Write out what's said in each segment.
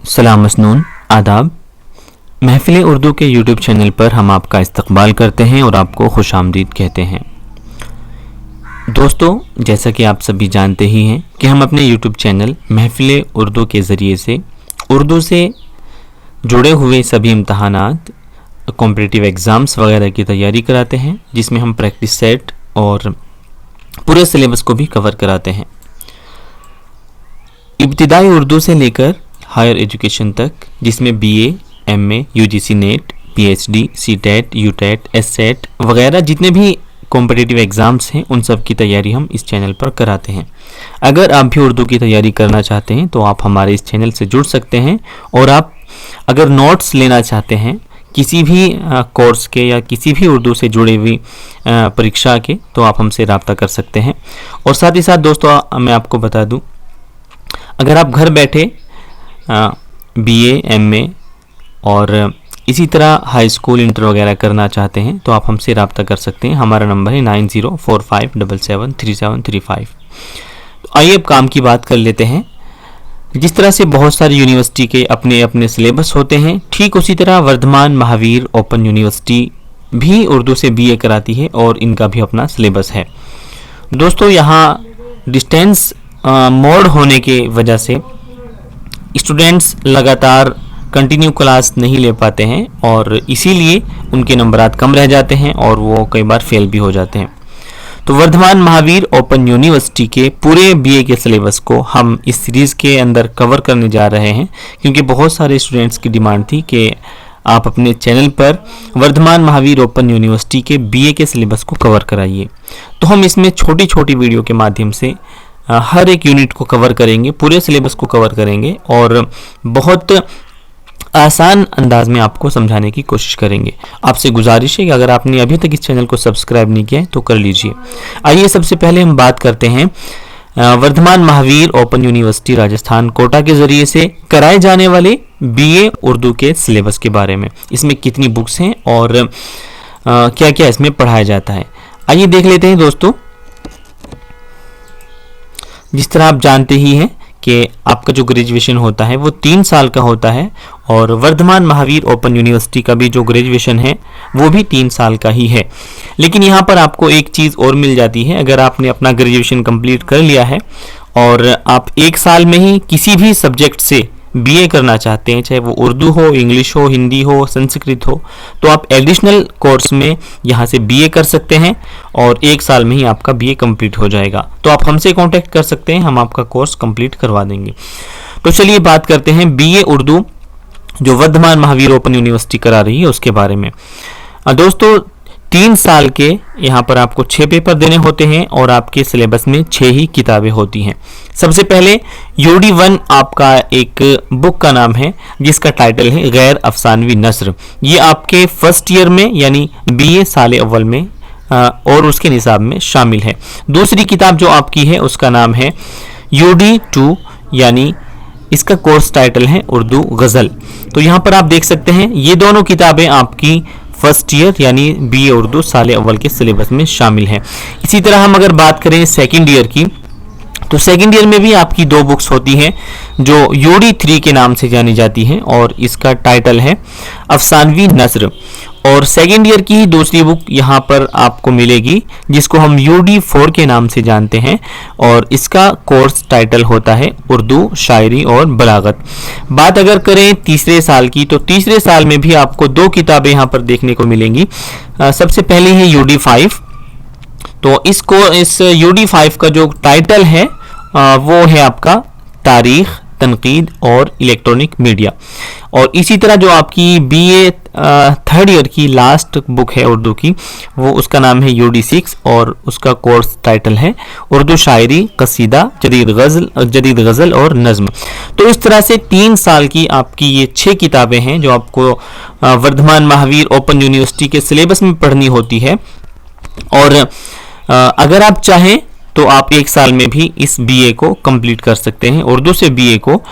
सलाम मसनून, आदाब। महफिल उर्दू के यूट्यूब चैनल पर हम आपका इस्तकबाल करते हैं और आपको खुश आमदीद कहते हैं। दोस्तों, जैसा कि आप सभी जानते ही हैं कि हम अपने यूट्यूब चैनल महफिल उर्दू के ज़रिए से उर्दू से जुड़े हुए सभी इम्तहानात, कॉम्पिटिटिव एग्ज़ाम्स वगैरह की तैयारी कराते हैं, जिसमें हम प्रैक्टिस सेट और पूरे सिलेबस को भी कवर कराते हैं। इब्तिदाई उर्दू से लेकर हायर एजुकेशन तक, जिसमें BA, MA, UGC NET, PhD, CTET, UTET, एससेट वगैरह जितने भी कॉम्पिटिटिव एग्ज़ाम्स हैं उन सब की तैयारी हम इस चैनल पर कराते हैं। अगर आप भी उर्दू की तैयारी करना चाहते हैं तो आप हमारे इस चैनल से जुड़ सकते हैं, और आप अगर नोट्स लेना चाहते हैं किसी भी कोर्स के या किसी भी उर्दू से जुड़ी हुई परीक्षा के, तो आप हमसे रब्ता कर सकते हैं। और साथ ही साथ दोस्तों, मैं आपको बता दूं, अगर आप घर बैठे बीए, एमए और इसी तरह हाई स्कूल, इंटर वगैरह करना चाहते हैं तो आप हमसे रब्ता कर सकते हैं। हमारा नंबर है 9045773735। तो आइए अब काम की बात कर लेते हैं। जिस तरह से बहुत सारी यूनिवर्सिटी के अपने अपने सिलेबस होते हैं, ठीक उसी तरह वर्धमान महावीर ओपन यूनिवर्सिटी भी उर्दू से बीए कराती है और इनका भी अपना सिलेबस है। दोस्तों, यहाँ डिस्टेंस मोड होने के वजह से स्टूडेंट्स लगातार कंटिन्यू क्लास नहीं ले पाते हैं और इसीलिए उनके नंबरात कम रह जाते हैं और वो कई बार फेल भी हो जाते हैं। तो वर्धमान महावीर ओपन यूनिवर्सिटी के पूरे बीए के सिलेबस को हम इस सीरीज़ के अंदर कवर करने जा रहे हैं, क्योंकि बहुत सारे स्टूडेंट्स की डिमांड थी कि आप अपने चैनल पर वर्धमान महावीर ओपन यूनिवर्सिटी के बीए के सिलेबस को कवर कराइए। तो हम इसमें छोटी छोटी वीडियो के माध्यम से हर एक यूनिट को कवर करेंगे, पूरे सिलेबस को कवर करेंगे और बहुत आसान अंदाज में आपको समझाने की कोशिश करेंगे। आपसे गुजारिश है कि अगर आपने अभी तक इस चैनल को सब्सक्राइब नहीं किया है तो कर लीजिए। आइए सबसे पहले हम बात करते हैं वर्धमान महावीर ओपन यूनिवर्सिटी राजस्थान कोटा के ज़रिए से कराए जाने वाले बीए उर्दू के सिलेबस के बारे में। इसमें कितनी बुक्स हैं और क्या क्या इसमें पढ़ाया जाता है, आइए देख लेते हैं। दोस्तों, जिस तरह आप जानते ही हैं कि आपका जो ग्रेजुएशन होता है वो 3 साल का होता है, और वर्धमान महावीर ओपन यूनिवर्सिटी का भी जो ग्रेजुएशन है वो भी 3 साल का ही है। लेकिन यहाँ पर आपको एक चीज़ और मिल जाती है। अगर आपने अपना ग्रेजुएशन कंप्लीट कर लिया है और आप 1 साल में ही किसी भी सब्जेक्ट से बीए करना चाहते हैं, चाहे वो उर्दू हो, इंग्लिश हो, हिंदी हो, संस्कृत हो, तो आप एडिशनल कोर्स में यहाँ से बीए कर सकते हैं और 1 साल में ही आपका बीए कंप्लीट हो जाएगा। तो आप हमसे कांटेक्ट कर सकते हैं, हम आपका कोर्स कंप्लीट करवा देंगे। तो चलिए बात करते हैं बीए उर्दू जो वर्धमान महावीर ओपन यूनिवर्सिटी करा रही है उसके बारे में। दोस्तों, 3 साल के यहाँ पर आपको 6 पेपर देने होते हैं और आपके सिलेबस में 6 ही किताबें होती हैं। सबसे पहले UD1 आपका एक बुक का नाम है जिसका टाइटल है गैर अफसानवी नस्र। ये आपके फर्स्ट ईयर में यानी बीए साल अव्वल में और उसके निसाब में शामिल है। दूसरी किताब जो आपकी है उसका नाम है UD2, यानी इसका कोर्स टाइटल है उर्दू गज़ल। तो यहाँ पर आप देख सकते हैं ये दोनों किताबें आपकी फर्स्ट ईयर यानी बीए उर्दू साल अव्वल के सिलेबस में शामिल है। इसी तरह हम अगर बात करें सेकंड ईयर की, तो सेकंड ईयर में भी आपकी 2 बुक्स होती हैं जो UD3 के नाम से जानी जाती हैं और इसका टाइटल है अफसानवी नस्र। और सेकंड ईयर की दूसरी बुक यहाँ पर आपको मिलेगी जिसको हम UD4 के नाम से जानते हैं और इसका कोर्स टाइटल होता है उर्दू शायरी और बलागत। बात अगर करें तीसरे साल की, तो तीसरे साल में भी आपको 2 किताबें यहाँ पर देखने को मिलेंगी। सबसे पहले है UD5। तो इस UD5 का जो टाइटल है वो है आपका तारीख, तनकीद और इलेक्ट्रॉनिक मीडिया। और इसी तरह जो आपकी बीए थर्ड ईयर की लास्ट बुक है उर्दू की, वो उसका नाम है UD6 और उसका कोर्स टाइटल है उर्दू शायरी, कसीदा, जदीद गज़ल और नज़्म। तो इस तरह से 3 साल की आपकी ये 6 किताबें हैं जो आपको वर्धमान महावीर ओपन यूनिवर्सिटी के सिलेबस में पढ़नी होती है। और अगर आप चाहें तो आप 1 साल में भी इस बीए को कंप्लीट कर सकते हैं, उर्दू से बीए को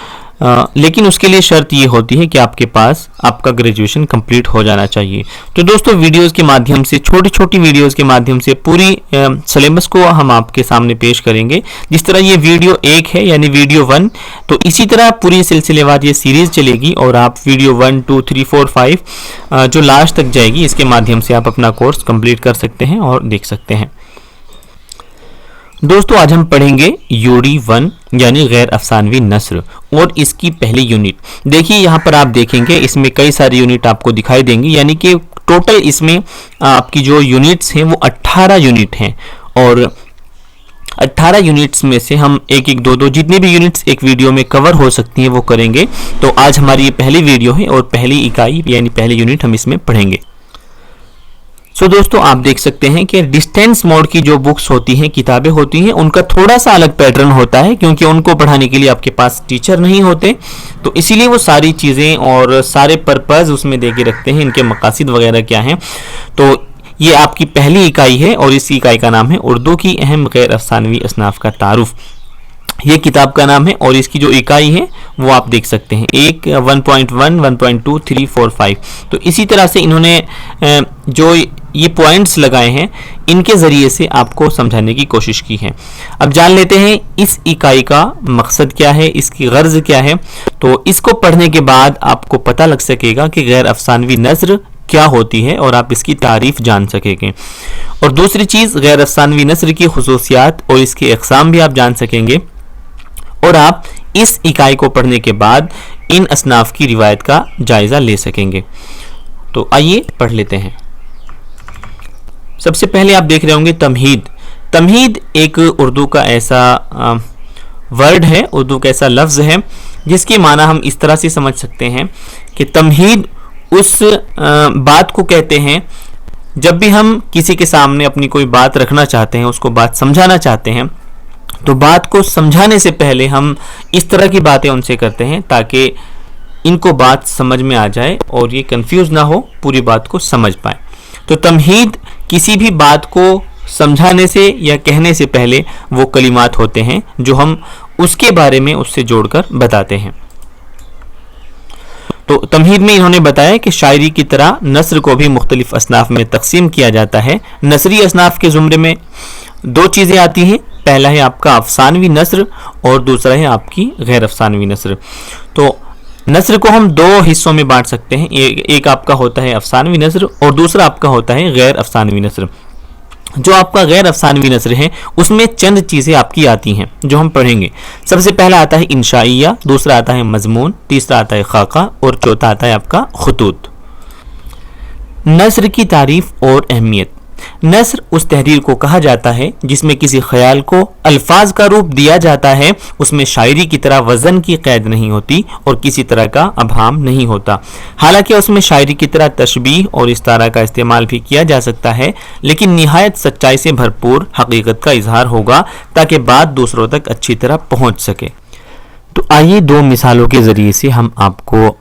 लेकिन उसके लिए शर्त ये होती है कि आपके पास आपका ग्रेजुएशन कंप्लीट हो जाना चाहिए। तो दोस्तों वीडियोस के माध्यम से, छोटी छोटी वीडियोस के माध्यम से पूरी सिलेबस को हम आपके सामने पेश करेंगे। जिस तरह ये वीडियो 1 है यानी वीडियो 1, तो इसी तरह पूरी सिलसिलेवार ये सीरीज चलेगी और आप वीडियो 1, 2, 3, 4, 5 जो लास्ट तक जाएगी, इसके माध्यम से आप अपना कोर्स कंप्लीट कर सकते हैं और देख सकते हैं। दोस्तों आज हम पढ़ेंगे यूडी 1 यानी गैर अफसानवी नस्र और इसकी पहली यूनिट। देखिए यहाँ पर आप देखेंगे इसमें कई सारी यूनिट आपको दिखाई देंगी, यानी कि टोटल इसमें आपकी जो यूनिट्स हैं वो 18 यूनिट हैं और 18 यूनिट्स में से हम एक एक दो जितनी भी यूनिट्स एक वीडियो में कवर हो सकती हैं वो करेंगे। तो आज हमारी ये पहली वीडियो है और पहली इकाई यानी पहली यूनिट हम इसमें पढ़ेंगे। सो दोस्तों आप देख सकते हैं कि डिस्टेंस मोड की जो बुक्स होती हैं, किताबें होती हैं, उनका थोड़ा सा अलग पैटर्न होता है क्योंकि उनको पढ़ाने के लिए आपके पास टीचर नहीं होते, तो इसीलिए वो सारी चीज़ें और सारे पर्पज़ उसमें दे के रखते हैं, इनके मकासद वगैरह क्या हैं। तो ये आपकी पहली इकाई है और इस इकाई का नाम है उर्दू की अहम गैर अफसानवी असनाफ का तारुफ। ये किताब का नाम है और इसकी जो इकाई है वो आप देख सकते हैं 1.1, 1.2, 3, 4, 5। तो इसी तरह से इन्होंने जो ये पॉइंट्स लगाए हैं इनके ज़रिए से आपको समझाने की कोशिश की है। अब जान लेते हैं इस इकाई का मकसद क्या है, इसकी गर्ज क्या है। तो इसको पढ़ने के बाद आपको पता लग सकेगा कि गैर अफसानवी नज़र क्या होती है और आप इसकी तारीफ जान सकेंगे। और दूसरी चीज़, गैर अफसानवी नस्र की खुसूसियात और इसके अक़साम भी आप जान सकेंगे और आप इस इकाई को पढ़ने के बाद इन असनाफ की रिवायत का जायज़ा ले सकेंगे। तो आइए पढ़ लेते हैं। सबसे पहले आप देख रहे होंगे तमहीद। तमहीद एक उर्दू का ऐसा वर्ड है, उर्दू का ऐसा लफ्ज़ है जिसकी माना हम इस तरह से समझ सकते हैं कि तमहीद उस बात को कहते हैं जब भी हम किसी के सामने अपनी कोई बात रखना चाहते हैं, उसको बात समझाना चाहते हैं, तो बात को समझाने से पहले हम इस तरह की बातें उनसे करते हैं ताकि इनको बात समझ में आ जाए और ये कंफ्यूज ना हो, पूरी बात को समझ पाए। तो तमहीद किसी भी बात को समझाने से या कहने से पहले वो कलिमात होते हैं जो हम उसके बारे में उससे जोड़कर बताते हैं। तो तमहीद में इन्होंने बताया कि शायरी की तरह नस्र को भी मुख्तलिफ असनाफ में तकसीम किया जाता है। नसरी असनाफ के ज़ुमरे में 2 चीज़ें आती हैं, पहला है आपका अफसानवी नस्र और दूसरा है आपकी गैर अफसानवी नस्र। तो नस्र को हम 2 हिस्सों में बांट सकते हैं, एक आपका होता है अफसानवी नस्र और दूसरा आपका होता है गैर अफसानवी नस्र। जो आपका गैर अफसानवी नस्र है उसमें चंद चीज़ें आपकी आती हैं जो हम पढ़ेंगे। सबसे पहला आता है इंशाइया, दूसरा आता है मजमून, तीसरा आता है खाका और चौथा आता है आपका खुतूत। नस्र की तारीफ और अहमियत। नस्र उस तहरीर को कहा जाता है जिसमें किसी ख्याल को अल्फाज का रूप दिया जाता है, उसमें शायरी की तरह वज़न की कैद नहीं होती और किसी तरह का अभाम नहीं होता। हालांकि उसमें शायरी की तरह तशबीह और इस्तारा का इस्तेमाल भी किया जा सकता है, लेकिन निहायत सच्चाई से भरपूर हकीकत का इजहार होगा ताकि बात दूसरों तक अच्छी तरह पहुँच सके। तो आइए 2 मिसालों के ज़रिए से हम आपको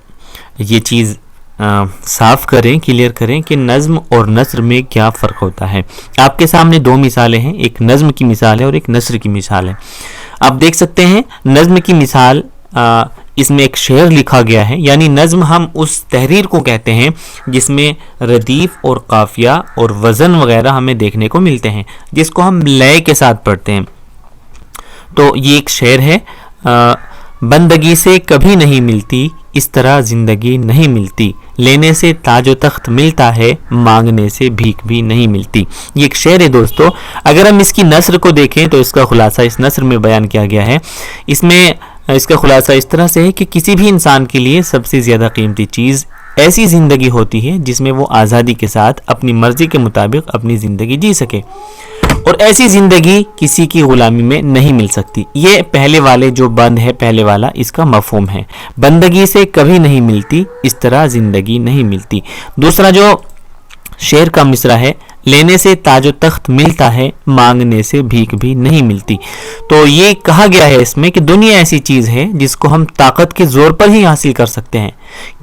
ये चीज़ साफ करें, क्लियर करें कि नज़्म और नस्र में क्या फ़र्क होता है। आपके सामने 2 मिसालें हैं, एक नज़्म की मिसाल है और एक नस्र की मिसाल है। आप देख सकते हैं नज़्म की मिसाल, इसमें एक शेर लिखा गया है, यानी नज़्म हम उस तहरीर को कहते हैं जिसमें रदीफ और काफिया और वज़न वगैरह हमें देखने को मिलते हैं, जिसको हम लय के साथ पढ़ते हैं। तो ये एक शेर है, बंदगी से कभी नहीं मिलती इस तरह जिंदगी नहीं मिलती, लेने से ताजो तख्त मिलता है मांगने से भीख भी नहीं मिलती। ये एक शेर है दोस्तों। अगर हम इसकी नस्र को देखें तो इसका खुलासा इस नस्र में बयान किया गया है। इसमें इसका खुलासा इस तरह से है कि किसी भी इंसान के लिए सबसे ज़्यादा कीमती चीज़ ऐसी ज़िंदगी होती है जिसमें वो आज़ादी के साथ अपनी मर्ज़ी के मुताबिक अपनी ज़िंदगी जी सके, और ऐसी ज़िंदगी किसी की ग़ुलामी में नहीं मिल सकती। ये पहले वाले जो बंद है, पहले वाला इसका मफ़हूम है, बंदगी से कभी नहीं मिलती इस तरह ज़िंदगी नहीं मिलती। दूसरा जो शेर का मिसरा है, लेने से ताजो तख्त मिलता है मांगने से भीख भी नहीं मिलती। तो ये कहा गया है इसमें कि दुनिया ऐसी चीज़ है जिसको हम ताकत के ज़ोर पर ही हासिल कर सकते हैं,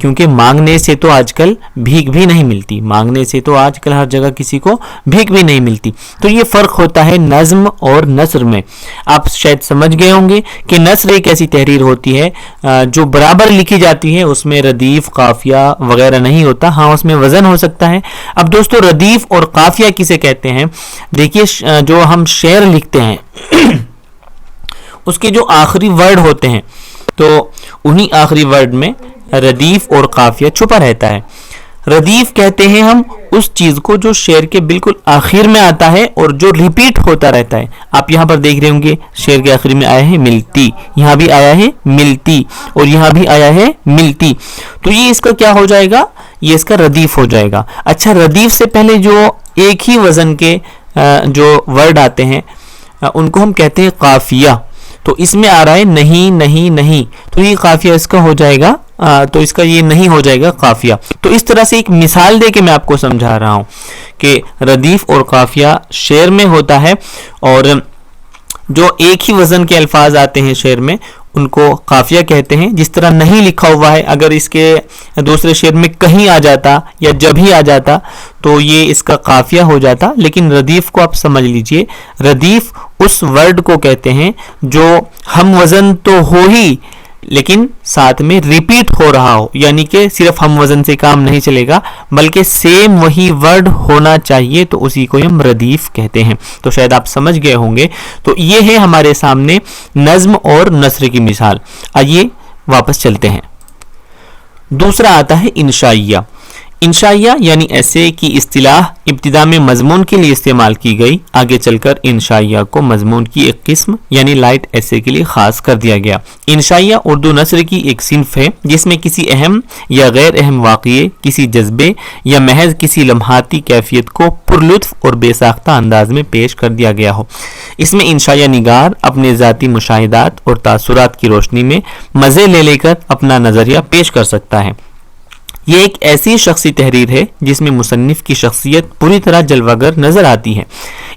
क्योंकि मांगने से तो आजकल भीख भी नहीं मिलती, मांगने से तो आजकल हर जगह किसी को भीख भी नहीं मिलती। तो ये फ़र्क होता है नज़्म और नसर में। आप शायद समझ गए होंगे कि नसर एक ऐसी तहरीर होती है जो बराबर लिखी जाती है, उसमें रदीफ काफिया वगैरह नहीं होता, हाँ उसमें वज़न हो सकता है। अब दोस्तों रदीफ और काफिया किसे कहते हैं? देखिए जो हम शेर लिखते हैं उसके जो आखिरी वर्ड होते हैं तो उन्हीं आखिरी वर्ड में रदीफ और काफिया छुपा रहता है। रदीफ कहते हैं हम उस चीज को जो शेर के बिल्कुल आखिर में आता है और जो रिपीट होता रहता है। आप यहाँ पर देख रहे होंगे शेर के आखिर में आया है मिलती, यहाँ भी आया है मिलती और यहाँ भी आया है मिलती, तो ये इसका क्या हो जाएगा? ये इसका रदीफ हो जाएगा। अच्छा, रदीफ से पहले जो एक ही वजन के जो वर्ड आते हैं उनको हम कहते हैं काफिया। तो इसमें आ रहा है नहीं नहीं नहीं, तो ये काफिया इसका हो जाएगा, तो इसका ये नहीं हो जाएगा काफिया। तो इस तरह से एक मिसाल दे के मैं आपको समझा रहा हूं कि रदीफ और काफिया शेर में होता है और जो एक ही वजन के अल्फाज आते हैं शेर में उनको काफिया कहते हैं। जिस तरह नहीं लिखा हुआ है, अगर इसके दूसरे शेर में कहीं आ जाता या जब ही आ जाता तो ये इसका काफिया हो जाता। लेकिन रदीफ को आप समझ लीजिए, रदीफ उस वर्ड को कहते हैं जो हम वजन तो हो ही लेकिन साथ में रिपीट हो रहा हो, यानी कि सिर्फ हम वजन से काम नहीं चलेगा बल्कि सेम वही वर्ड होना चाहिए, तो उसी को हम रदीफ कहते हैं। तो शायद आप समझ गए होंगे। तो ये है हमारे सामने नज्म और नस्र की मिसाल। आइए वापस चलते हैं। दूसरा आता है इंशाइया। इंशाइया यानी ऐसे की इस्तिलाह इब्तिदा में मजमून के लिए इस्तेमाल की गई, आगे चलकर इंशाइया को मजमून की एक किस्म यानी लाइट ऐसे के लिए खास कर दिया गया। इंशाइया उर्दू नस्र की एक सिन्फ है जिसमें किसी अहम या गैर अहम वाक़ये, किसी जज्बे या महज किसी लम्हाती कैफियत को पुरलुत्फ और बेसाख्ता अंदाज में पेश कर दिया गया हो। इसमें इंशाइया निगार अपने ज़ाती मुशाहिदात और तासुरात की रोशनी में मज़े ले लेकर अपना नज़रिया पेश कर सकता है। ये एक ऐसी शख्सी तहरीर है जिसमें मुसन्निफ की शख्सियत पूरी तरह जलवागर नजर आती है।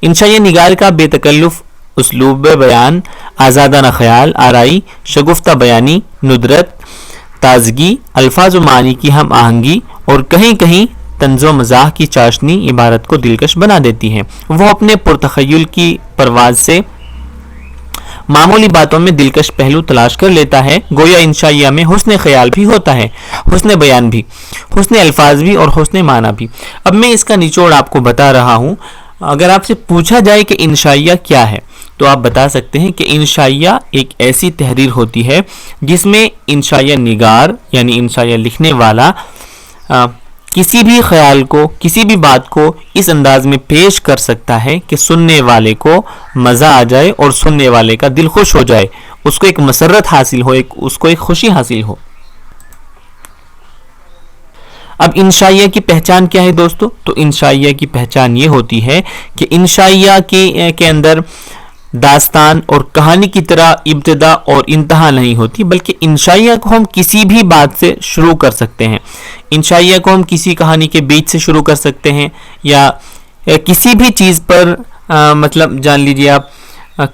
इंशाइया निगार का बेतकल्लुफ उसलूब बयान, आज़ादाना ख्याल, आराई, शगुफ्ता बयानी, नुदरत, ताजगी, अल्फाज व मानी की हम आहंगी और कहीं कहीं तंज़ो मज़ाह की चाशनी इबारत को दिलकश बना देती है। वो अपने पुरतखय्युल की परवाज से मामूली बातों में दिलकश पहलू तलाश कर लेता है। गोया इंशाइया में हुस्न ख्याल भी होता है, हुस्न बयान भी, हुस्न अल्फाज भी और हुस्न माना भी। अब मैं इसका निचोड़ आपको बता रहा हूँ। अगर आपसे पूछा जाए कि इंशाइया क्या है तो आप बता सकते हैं कि इंशाइया एक ऐसी तहरीर होती है जिसमें इंशाइया निगार यानी इंशाइया लिखने वाला किसी भी ख्याल को, किसी भी बात को इस अंदाज में पेश कर सकता है कि सुनने वाले को मज़ा आ जाए और सुनने वाले का दिल खुश हो जाए, उसको एक मसरत हासिल हो, उसको एक खुशी हासिल हो। अब इंशाइया की पहचान क्या है दोस्तों? तो इंशाइया की पहचान ये होती है कि इंशाइया के अंदर दास्तान और कहानी की तरह इब्तिदा और इंतहा नहीं होती, बल्कि इंशाइया को हम किसी भी बात से शुरू कर सकते हैं। इंशाइया को हम किसी कहानी के बीच से शुरू कर सकते हैं या किसी भी चीज़ पर मतलब जान लीजिए आप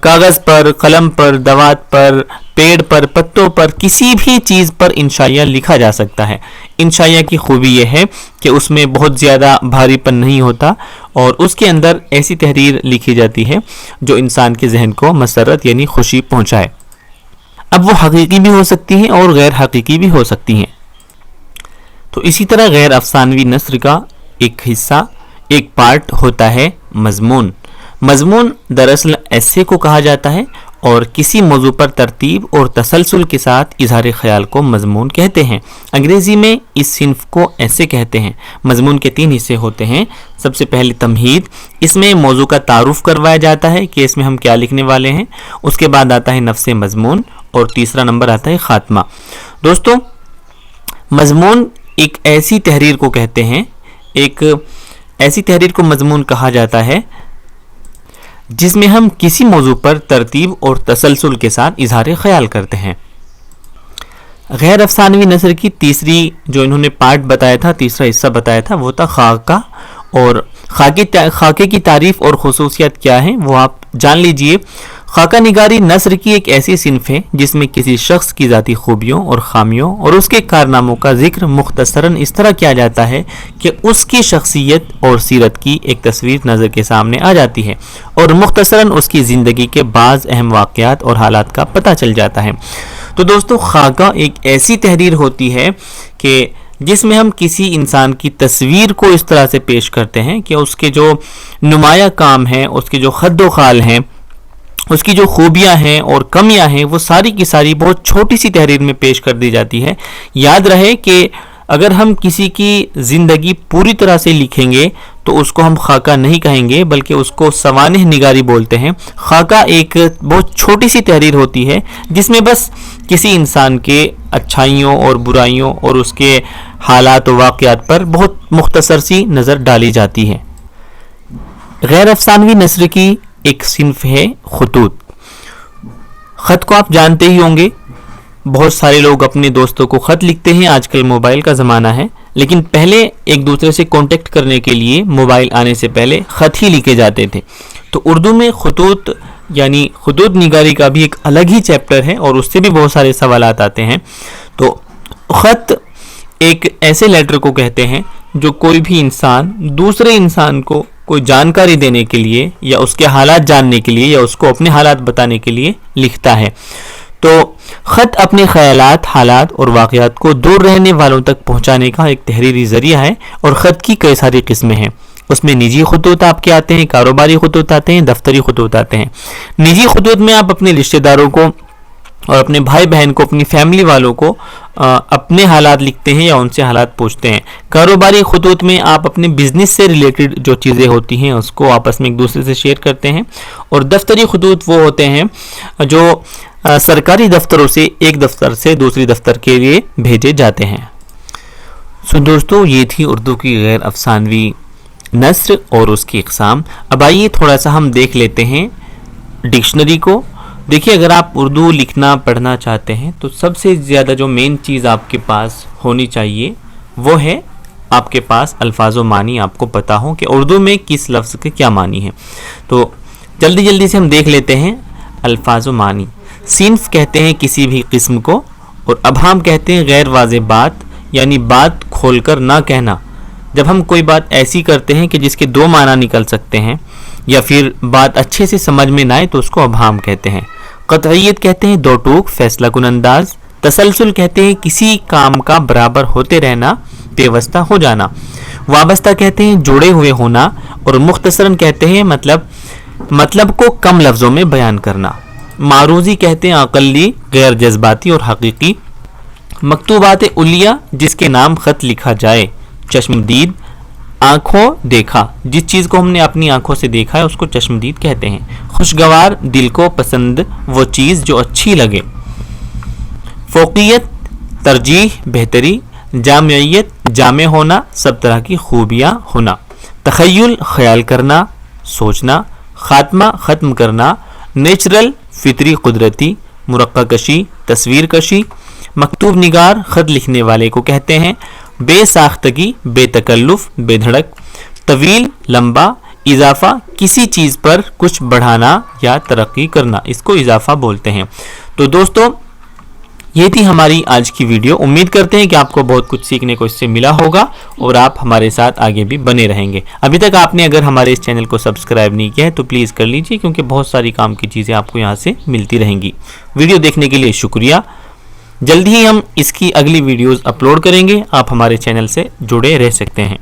कागज़ पर, कलम पर, दवात पर, पेड़ पर, पत्तों पर, किसी भी चीज़ पर इंशाइया लिखा जा सकता है। इंशाइया की खूबी यह है कि उसमें बहुत ज़्यादा भारीपन नहीं होता और उसके अंदर ऐसी तहरीर लिखी जाती है जो इंसान के जहन को मसरत यानी खुशी पहुँचाए। अब वो हकीकी भी हो सकती हैं और गैर हकीकी भी हो सकती हैं। तो इसी तरह गैर अफसानवी नस्र का एक हिस्सा, एक पार्ट होता है मजमून। मजमून दरअसल ऐसे को कहा जाता है और किसी मौजू पर तरतीब और तसलसल के साथ इजहार ख्याल को मजमून कहते हैं। अंग्रेज़ी में इस सिन्फ को ऐसे कहते हैं। मजमून के 3 हिस्से होते हैं। सबसे पहले तमहीद, इसमें मौजू का तारुफ करवाया जाता है कि इसमें हम क्या लिखने वाले हैं। उसके बाद आता है नफ्स मजमून और तीसरा नंबर आता है ख़ात्मा। दोस्तों, मजमून एक ऐसी तहरीर को कहते हैं, एक ऐसी तहरीर को मजमून कहा जाता है जिसमें हम किसी मौजू पर तरतीब और तसलसल के साथ इजहार ख्याल करते हैं। गैर अफसानवी नसर की तीसरी जो इन्होंने पार्ट बताया था, तीसरा हिस्सा बताया था, वो था खाका। और खाके की तारीफ और खुसूसियत क्या है वो आप जान लीजिए। خاکہ نگاری نثر کی ایک ایسی صنف ہے جس میں کسی شخص کی ذاتی خوبیوں اور خامیوں اور اس کے کارناموں کا ذکر مختصراً اس طرح کیا جاتا ہے کہ اس کی شخصیت اور سیرت کی ایک تصویر نظر کے سامنے آ جاتی ہے اور مختصراً اس کی زندگی کے بعض اہم واقعات اور حالات کا پتہ چل جاتا ہے۔ تو دوستو، خاکہ ایک ایسی تحریر ہوتی ہے کہ جس میں ہم کسی انسان کی تصویر کو اس طرح سے پیش کرتے ہیں کہ اس کے جو نمایاں کام ہیں، اس کے جو خد و خال ہیں، اس کی جو خوبیاں ہیں اور کمیاں ہیں، وہ ساری کی ساری بہت چھوٹی سی تحریر میں پیش کر دی جاتی ہے۔ یاد رہے کہ اگر ہم کسی کی زندگی پوری طرح سے لکھیں گے تو اس کو ہم خاکہ نہیں کہیں گے، بلکہ اس کو سوانح نگاری بولتے ہیں۔ خاکہ ایک بہت چھوٹی سی تحریر ہوتی ہے جس میں بس کسی انسان کے اچھائیوں اور برائیوں اور اس کے حالات و واقعات پر بہت مختصر سی نظر ڈالی جاتی ہے۔ غیر افسانوی نثر کی ایک صنف ہے خطوط۔ خط کو آپ جانتے ہی ہوں گے، بہت سارے لوگ اپنے دوستوں کو خط لکھتے ہیں۔ آج کل موبائل کا زمانہ ہے، لیکن پہلے ایک دوسرے سے کانٹیکٹ کرنے کے لیے موبائل آنے سے پہلے خط ہی لکھے جاتے تھے۔ تو اردو میں خطوط یعنی خطوط نگاری کا بھی ایک الگ ہی چیپٹر ہے اور اس سے بھی بہت سارے سوالات آتے ہیں۔ تو خط ایک ایسے لیٹر کو کہتے ہیں جو کوئی بھی انسان دوسرے انسان کو کوئی جانکاری دینے کے لیے یا اس کے حالات جاننے کے لیے یا اس کو اپنے حالات بتانے کے لیے لکھتا ہے۔ تو خط اپنے خیالات، حالات اور واقعات کو دور رہنے والوں تک پہنچانے کا ایک تحریری ذریعہ ہے، اور خط کی کئی ساری قسمیں ہیں۔ اس میں نجی خطوط آپ کے آتے ہیں، کاروباری خطوط آتے ہیں، دفتری خطوط آتے ہیں۔ نجی خطوط میں آپ اپنے رشتہ داروں کو اور اپنے بھائی بہن کو، اپنی فیملی والوں کو اپنے حالات لکھتے ہیں یا ان سے حالات پوچھتے ہیں۔ کاروباری خطوط میں آپ اپنے بزنس سے ریلیٹڈ جو چیزیں ہوتی ہیں اس کو آپس میں ایک دوسرے سے شیئر کرتے ہیں۔ اور دفتری خطوط وہ ہوتے ہیں جو سرکاری دفتروں سے ایک دفتر سے دوسری دفتر کے لیے بھیجے جاتے ہیں۔ سو دوستو، یہ تھی اردو کی غیر افسانوی نثر اور اس کی اقسام۔ اب آئیے تھوڑا سا ہم دیکھ لیتے ہیں ڈکشنری کو۔ دیکھیے، اگر آپ اردو لکھنا پڑھنا چاہتے ہیں تو سب سے زیادہ جو مین چیز آپ کے پاس ہونی چاہیے وہ ہے آپ کے پاس الفاظ و معنی آپ کو پتہ ہو کہ اردو میں کس لفظ کے کیا معنی ہے۔ تو جلدی سے ہم دیکھ لیتے ہیں الفاظ و معنی۔ صنف کہتے ہیں کسی بھی قسم کو، اور ابہام کہتے ہیں غیر واضح بات، یعنی بات کھول کر نہ کہنا۔ جب ہم کوئی بات ایسی کرتے ہیں کہ جس کے دو معنی نکل سکتے ہیں یا پھر بات اچھے سے سمجھ میں نہ آئے تو اس کو ابہام کہتے ہیں۔ قطعیت کہتے ہیں دو ٹوک، فیصلہ کن انداز۔ تسلسل کہتے ہیں کسی کام کا برابر ہوتے رہنا، پیوستہ ہو جانا۔ وابستہ کہتے ہیں جڑے ہوئے ہونا، اور مختصراً کہتے ہیں مطلب کو کم لفظوں میں بیان کرنا۔ معروضی کہتے ہیں عقلی، غیر جذباتی اور حقیقی۔ مکتوبات علیہ جس کے نام خط لکھا جائے۔ چشمدید، آنکھوں دیکھا، جس چیز کو ہم نے اپنی آنکھوں سے دیکھا ہے اس کو چشمدید کہتے ہیں۔ خوشگوار، دل کو پسند وہ چیز جو اچھی لگے۔ فوقیت، ترجیح، بہتری۔ جامعیت، جامع ہونا، سب طرح کی خوبیاں ہونا۔ تخیل، خیال کرنا، سوچنا۔ خاتمہ، ختم کرنا۔ نیچرل، فطری، قدرتی۔ مرقع کشی، تصویر کشی۔ مکتوب نگار، خط لکھنے والے کو کہتے ہیں۔ بے ساختگی، بے تکلف، بے دھڑک۔ طویل، لمبا۔ اضافہ، کسی چیز پر کچھ بڑھانا یا ترقی کرنا، اس کو اضافہ بولتے ہیں۔ تو دوستو، یہ تھی ہماری آج کی ویڈیو۔ امید کرتے ہیں کہ آپ کو بہت کچھ سیکھنے کو اس سے ملا ہوگا اور آپ ہمارے ساتھ آگے بھی بنے رہیں گے۔ ابھی تک آپ نے اگر ہمارے اس چینل کو سبسکرائب نہیں کیا ہے تو پلیز کر لیجئے، کیونکہ بہت ساری کام کی چیزیں آپ کو یہاں سے ملتی رہیں گی۔ ویڈیو دیکھنے کے لیے شکریہ۔ جلد ہی ہم اس کی اگلی ویڈیوز اپلوڈ کریں گے، آپ ہمارے چینل سے جڑے رہ سکتے ہیں۔